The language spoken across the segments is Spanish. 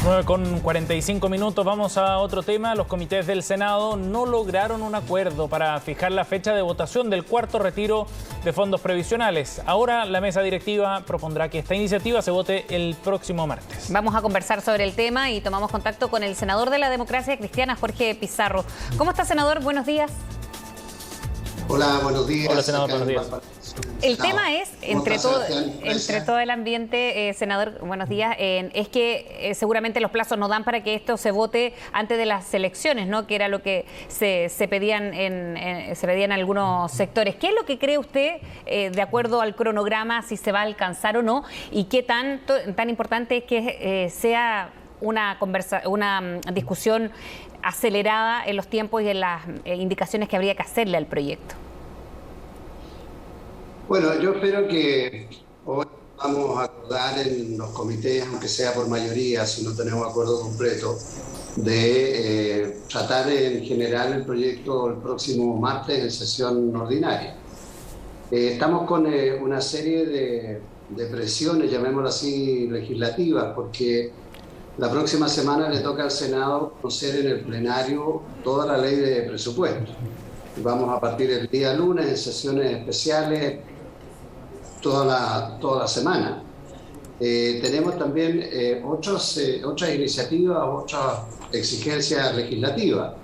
9:45. Vamos a otro tema. Los comités del Senado no lograron un acuerdo para fijar la fecha de votación del cuarto retiro de fondos previsionales. Ahora la mesa directiva propondrá que esta iniciativa se vote el próximo martes. Vamos a conversar sobre el tema y tomamos contacto con el senador de la Democracia Cristiana, Jorge Pizarro. ¿Cómo está, senador? Buenos días. Hola, buenos días. Hola, senador, buenos días. El tema es, entre todo el ambiente, senador, buenos días, es que seguramente los plazos no dan para que esto se vote antes de las elecciones, ¿no? Que era lo que se pedían en algunos sectores. ¿Qué es lo que cree usted, de acuerdo al cronograma, si se va a alcanzar o no? ¿Y qué tan importante es que sea una discusión acelerada en los tiempos y en las indicaciones que habría que hacerle al proyecto? Bueno, yo espero que hoy vamos a acordar en los comités, aunque sea por mayoría, si no tenemos acuerdo completo, de tratar en general el proyecto el próximo martes en sesión ordinaria. Estamos con una serie de presiones, llamémoslo así, legislativas, porque la próxima semana le toca al Senado conocer en el plenario toda la ley de presupuesto. Vamos a partir el día lunes en sesiones especiales toda la semana. Tenemos también otras iniciativas, otras exigencias legislativas.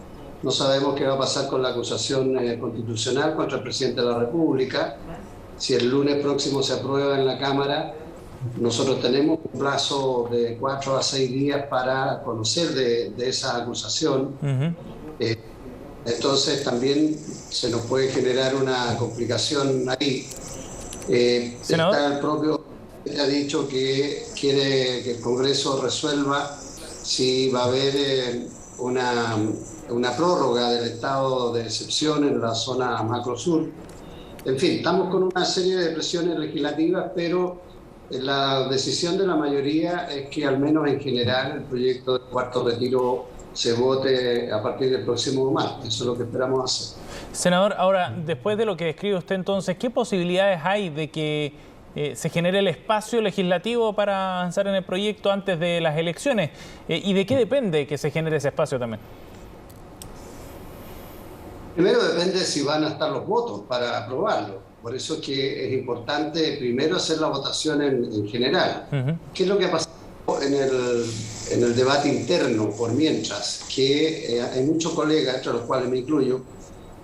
No sabemos qué va a pasar con la acusación constitucional contra el presidente de la República. Si el lunes próximo se aprueba en la Cámara, nosotros tenemos un plazo de 4 a 6 días para conocer de esa acusación. Entonces también se nos puede generar una complicación ahí. Está el propio que ha dicho que quiere que el Congreso resuelva si va a haber una prórroga del estado de excepción en la zona macrosur. En fin, estamos con una serie de presiones legislativas, pero la decisión de la mayoría es que al menos en general el proyecto de cuarto retiro se vote a partir del próximo martes. Eso es lo que esperamos hacer. Senador, ahora, después de lo que describe usted entonces, ¿qué posibilidades hay de que se genere el espacio legislativo para avanzar en el proyecto antes de las elecciones? ¿Y de qué depende que se genere ese espacio también? Primero depende si van a estar los votos para aprobarlo. Por eso es que es importante primero hacer la votación en general. ¿Qué es lo que ha pasado en el debate interno por mientras? Que hay muchos colegas, entre los cuales me incluyo,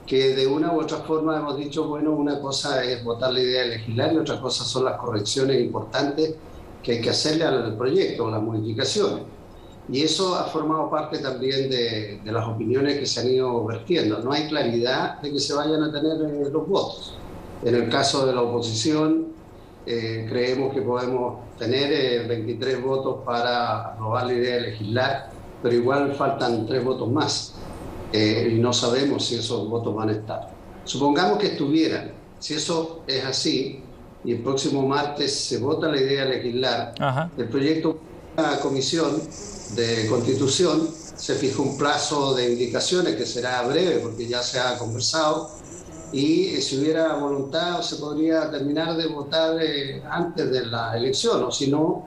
que de una u otra forma hemos dicho, bueno, una cosa es votar la idea de legislar y otra cosa son las correcciones importantes que hay que hacerle al proyecto, las modificaciones. Y eso ha formado parte también de las opiniones que se han ido vertiendo. No hay claridad de que se vayan a tener los votos. En el caso de la oposición, creemos que podemos tener 23 votos para aprobar la idea de legislar, pero igual faltan 3 votos más. Y no sabemos si esos votos van a estar. Supongamos que estuvieran. Si eso es así, y el próximo martes se vota la idea de legislar, el proyecto de la Comisión de Constitución se fija un plazo de indicaciones que será breve porque ya se ha conversado, y si hubiera voluntad se podría terminar de votar antes de la elección, o si no,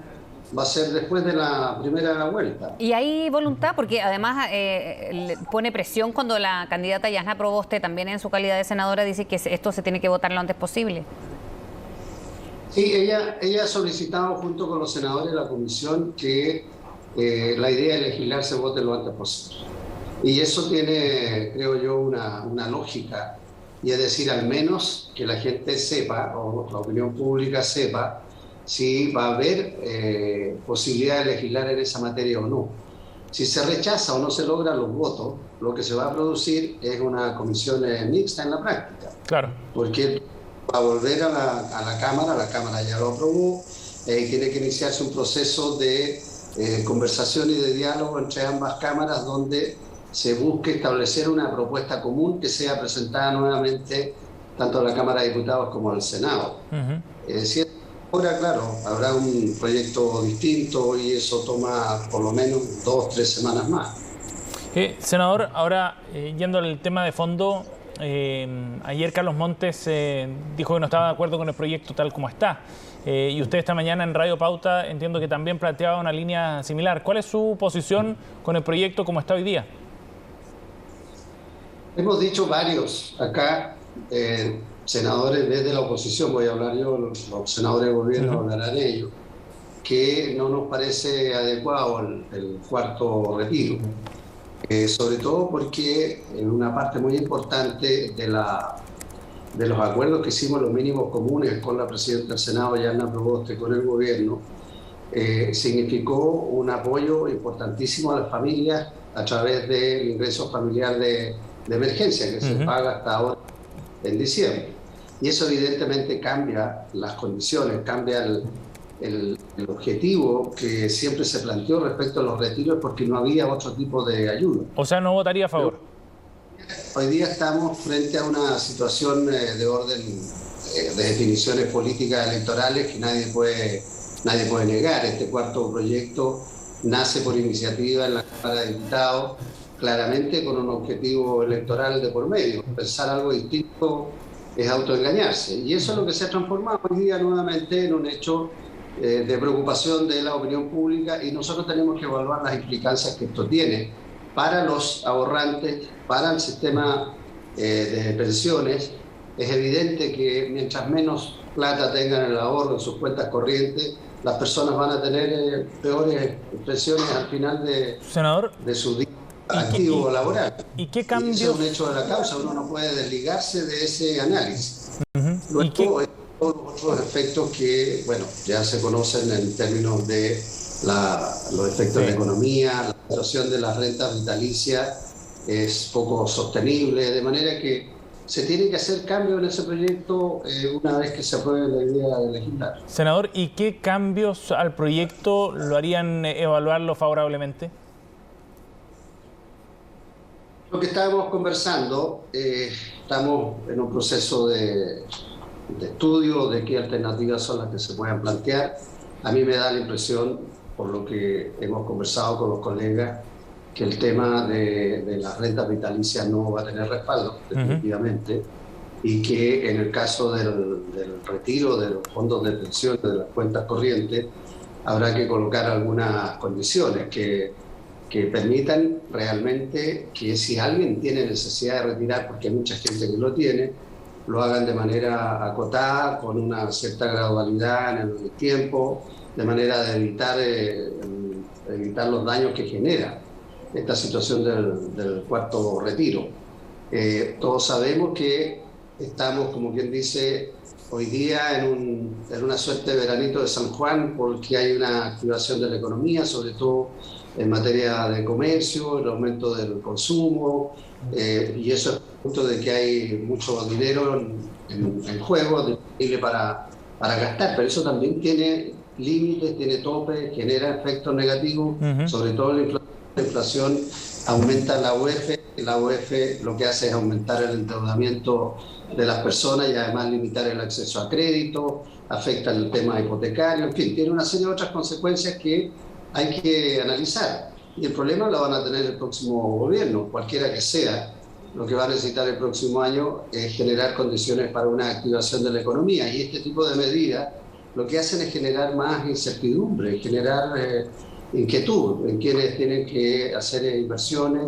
va a ser después de la primera vuelta. ¿Y hay voluntad? Porque además le pone presión cuando la candidata Yasna Proboste, también en su calidad de senadora, dice que esto se tiene que votar lo antes posible. Sí, ella ha solicitado junto con los senadores de la comisión que la idea de legislar se vote lo antes posible. Y eso tiene, creo yo, una lógica, y es decir, al menos que la gente sepa, o la opinión pública sepa, si va a haber posibilidad de legislar en esa materia o no. Si se rechaza o no se logran los votos, lo que se va a producir es una comisión mixta en la práctica. Claro. Porque va a volver a la Cámara ya lo aprobó, tiene que iniciarse un proceso de conversación y de diálogo entre ambas cámaras donde se busque establecer una propuesta común que sea presentada nuevamente tanto a la Cámara de Diputados como al Senado. Ahora, claro, habrá un proyecto distinto y eso toma por lo menos 2 o 3 semanas más. Senador, ahora yendo al tema de fondo, ayer Carlos Montes dijo que no estaba de acuerdo con el proyecto tal como está. y usted esta mañana en Radio Pauta entiendo que también planteaba una línea similar. ¿Cuál es su posición con el proyecto como está hoy día? Hemos dicho varios acá, senadores desde la oposición, voy a hablar yo, los senadores de gobierno hablarán ellos, que no nos parece adecuado el cuarto retiro. Sobre todo porque en una parte muy importante de los acuerdos que hicimos, los mínimos comunes con la presidenta del Senado, Yarna Proboste, con el gobierno, significó un apoyo importantísimo a las familias a través del ingreso familiar de emergencia que se paga hasta ahora en diciembre. Y eso evidentemente cambia las condiciones, cambia el objetivo que siempre se planteó respecto a los retiros, porque no había otro tipo de ayuda. O sea, ¿no votaría a favor? Hoy día estamos frente a una situación de orden de definiciones políticas electorales que nadie puede negar. Este cuarto proyecto nace por iniciativa en la Cámara de Diputados, claramente con un objetivo electoral de por medio. Pensar algo distinto es autoengañarse. Y eso es lo que se ha transformado hoy día nuevamente en un hecho de preocupación de la opinión pública, y nosotros tenemos que evaluar las implicancias que esto tiene para los ahorrantes, para el sistema de pensiones. Es evidente que mientras menos plata tengan en el ahorro en sus cuentas corrientes, las personas van a tener peores pensiones al final de su día activo laboral. ¿Y qué cambios? Ese es un hecho de la causa, uno no puede desligarse de ese análisis. Luego, todos los otros efectos que, bueno, ya se conocen en términos de los efectos de la economía, la situación de las rentas vitalicias es poco sostenible, de manera que se tiene que hacer cambio en ese proyecto una vez que se apruebe la idea de legislar. Senador, ¿y qué cambios al proyecto lo harían evaluarlo favorablemente? Lo que estábamos conversando, estamos en un proceso de estudio de qué alternativas son las que se puedan plantear. A mí me da la impresión, por lo que hemos conversado con los colegas, que el tema de las rentas vitalicias no va a tener respaldo, definitivamente, y que en el caso del retiro de los fondos de pensión de las cuentas corrientes, habrá que colocar algunas condiciones que permitan realmente que si alguien tiene necesidad de retirar, porque hay mucha gente que lo tiene, lo hagan de manera acotada, con una cierta gradualidad en el tiempo, de manera de evitar los daños que genera esta situación del cuarto retiro. Todos sabemos que estamos, como quien dice, hoy día en una suerte de veranito de San Juan, porque hay una activación de la economía, sobre todo en materia de comercio, el aumento del consumo, y eso es punto de que hay mucho dinero en juego disponible para gastar, pero eso también tiene límites, tiene topes, genera efectos negativos, sobre todo la inflación aumenta la UEF lo que hace es aumentar el endeudamiento de las personas y además limitar el acceso a crédito, afecta el tema hipotecario, en fin, tiene una serie de otras consecuencias que hay que analizar. Y el problema lo van a tener el próximo gobierno, cualquiera que sea. Lo que va a necesitar el próximo año es generar condiciones para una activación de la economía. Y este tipo de medidas lo que hacen es generar más incertidumbre, generar inquietud en quienes tienen que hacer inversiones,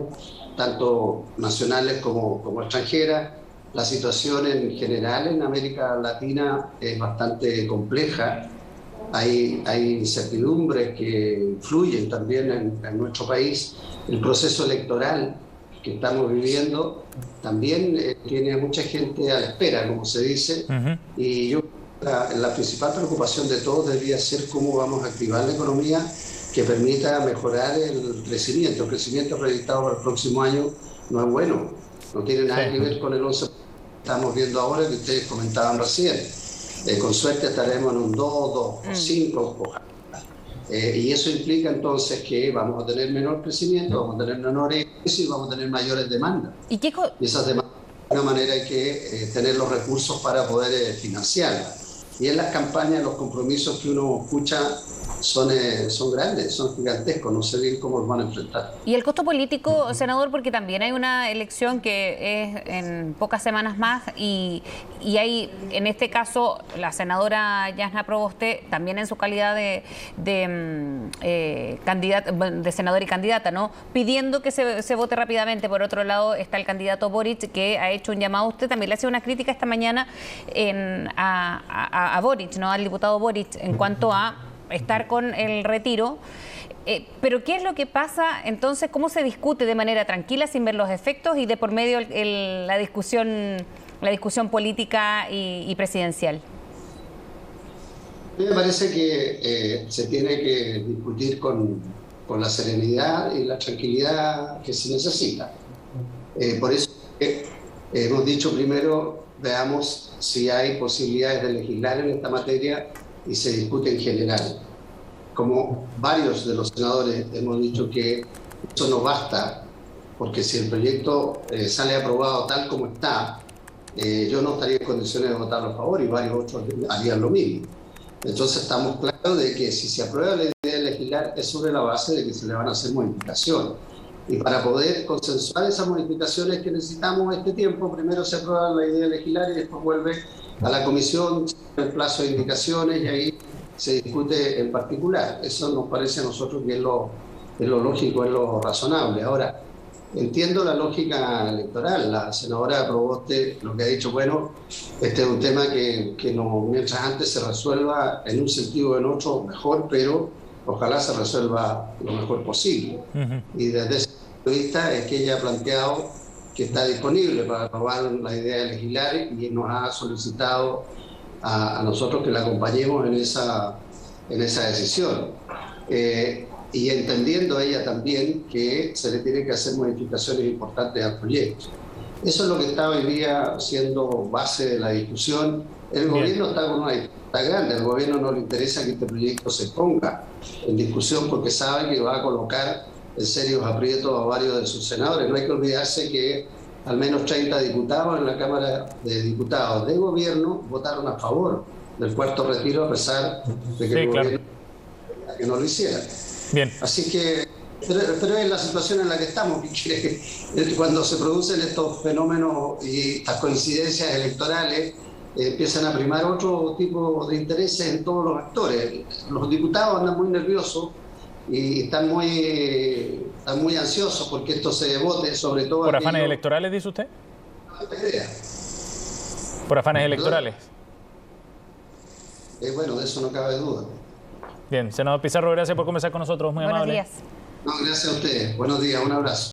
tanto nacionales como extranjeras. La situación en general en América Latina es bastante compleja. Hay incertidumbres que influyen también en nuestro país. El proceso electoral que estamos viviendo también tiene a mucha gente a la espera, como se dice, y yo la principal preocupación de todos debería ser cómo vamos a activar la economía que permita mejorar el crecimiento. El crecimiento proyectado para el próximo año no es bueno, no tiene nada que ver con el 11% que estamos viendo ahora, que ustedes comentaban recién. Con suerte estaremos en un 2,5, ojalá. Y eso implica entonces que vamos a tener menor crecimiento, vamos a tener menores ingresos y vamos a tener mayores demandas. Y esas demandas, de alguna manera, hay que tener los recursos para poder financiarlas. Y en las campañas, los compromisos que uno escucha son grandes, son gigantescos, no sé bien cómo los van a enfrentar. Y el costo político, senador, porque también hay una elección que es en pocas semanas más y hay, en este caso, la senadora Jasna Proboste, también en su calidad de senadora y candidata, ¿no? Pidiendo que se vote rápidamente. Por otro lado está el candidato Boric, que ha hecho un llamado. Usted también le ha hecho una crítica esta mañana a Boric, ¿no? Al diputado Boric, en cuanto a estar con el retiro. Pero ¿qué es lo que pasa entonces? ¿Cómo se discute de manera tranquila sin ver los efectos y de por medio la discusión política y presidencial? A mí me parece que se tiene que discutir con la serenidad y la tranquilidad que se necesita. Por eso hemos dicho primero, veamos si hay posibilidades de legislar en esta materia y se discute en general. Como varios de los senadores hemos dicho que eso no basta, porque si el proyecto sale aprobado tal como está, yo no estaría en condiciones de votarlo a favor y varios otros harían lo mismo. Entonces estamos claros de que si se aprueba la idea de legislar es sobre la base de que se le van a hacer modificaciones. Y para poder consensuar esas modificaciones que necesitamos este tiempo, primero se aprueba la idea de legislar y después vuelve a la comisión el plazo de indicaciones y ahí se discute en particular. Eso nos parece a nosotros que es lo lógico, es lo razonable. Ahora, entiendo la lógica electoral. La senadora Proboste lo que ha dicho, bueno, este es un tema que no, mientras antes se resuelva en un sentido o en otro mejor, pero ojalá se resuelva lo mejor posible. Y desde ese punto de vista es que ella ha planteado que está disponible para aprobar la idea de legislar y nos ha solicitado a nosotros que la acompañemos en esa decisión. Y entendiendo ella también que se le tiene que hacer modificaciones importantes al proyecto. Eso es lo que está hoy día siendo base de la discusión. El gobierno está con una dificultad grande. Al gobierno no le interesa que este proyecto se ponga en discusión porque sabe que va a colocar en serios aprietos a varios de sus senadores. No hay que olvidarse que al menos 30 diputados en la Cámara de Diputados de gobierno votaron a favor del cuarto retiro a pesar de que el gobierno que no lo hiciera. Bien. Así que, pero es la situación en la que estamos, que cuando se producen estos fenómenos y estas coincidencias electorales, empiezan a primar otro tipo de intereses en todos los actores. Los diputados andan muy nerviosos y están muy ansiosos porque esto se vote, sobre todo... ¿Por afanes electorales, dice usted? No tengo idea. ¿Por afanes electorales? Bueno, de eso no cabe duda. Bien, senador Pizarro, gracias por conversar con nosotros, muy amable. Buenos días. No, gracias a ustedes. Buenos días, un abrazo.